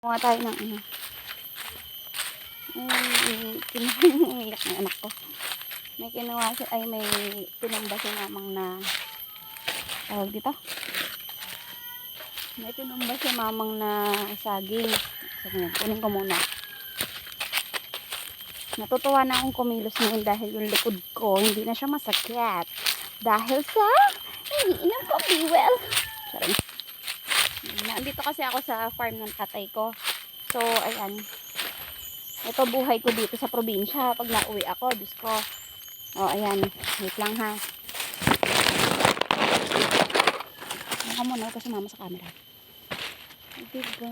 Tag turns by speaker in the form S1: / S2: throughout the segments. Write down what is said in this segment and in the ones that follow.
S1: Kuha tayo ng ano. Umiyak ng anak ko. May kinuha siya, ay may tinumba si mamang na tawag dito. May tinumba si mamang na saging. Sabi niya, kunin ko muna. Natutuwa na akong kumilos ngayon dahil yung likod ko hindi na siya masakit. Dahil sa iniinom ko fuel. Sorry. Nandito kasi ako sa farm ng tatay ko. So, ayan. Ito buhay ko dito sa probinsya. Pag nauwi ako, Diyos ko. O, ayan. Wait lang ha. Naka muna ako sumama sa camera. Diba?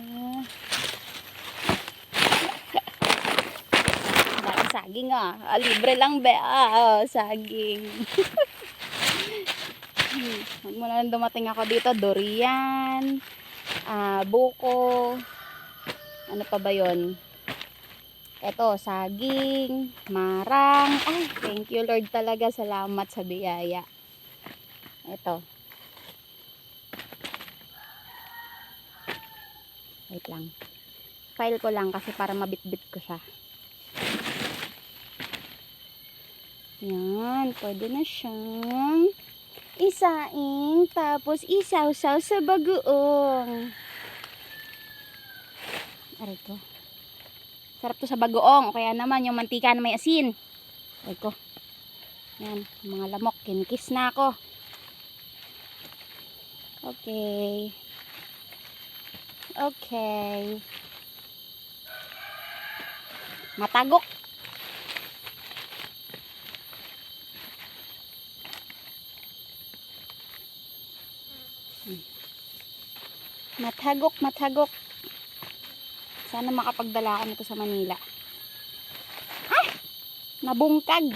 S1: Dahil saging libre lang be. Saging. Mula nang dumating ako dito, durian, buko, ano pa ba yun? Ito, saging, marang. Ay, thank you Lord talaga. Salamat sa biyaya. Ito. Wait lang. File ko lang kasi para mabitbit ko siya. Yan, pwede na siyang isaing, tapos isaw-saw sa bagoong. Aray ko. Sarap to sa bagoong, o kaya naman yung mantika na may asin. Aray ko. Yan, mga lamok, kinikis na ako. Okay. Okay. Matagok. Matagok, matagok. Sana makapagdala ako nito sa Manila. Nabungkag.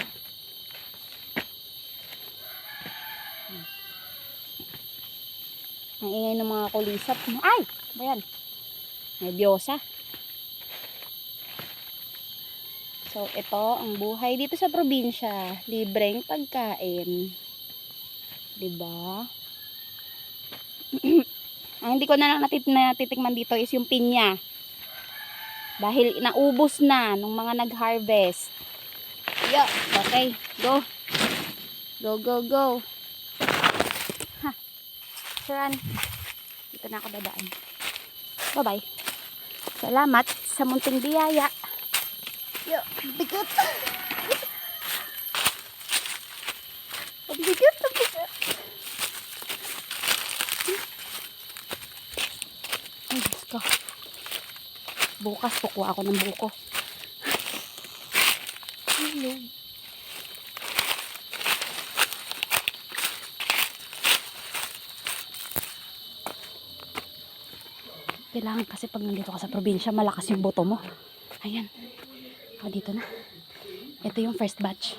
S1: Ang ingay ng mga kulisap. Ay! Ayan. May biyosa. So, ito ang buhay dito sa probinsya. Libreng pagkain. Diba? Ang hindi ko na lang natitikman dito is yung pinya. Dahil naubos na nung mga nag-harvest. Yo, okay. Go. Go, go, go. Ha. Saran. Dito na ako dadaan. Bye-bye. Salamat sa munting biyaya. Yo, bigot. Bigot, bigot. Ay, Diyos ko. Bukas, kukuha ako ng buko. Hello. Kailangan kasi pag nandito ka sa probinsya, malakas yung boto mo. Ayan. O, dito na. Ito yung first batch.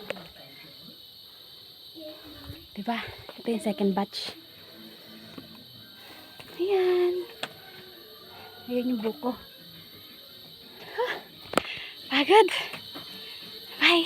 S1: Diba? Ito yung second batch. Ayan. Ayan yung buko. Pagod. Bye.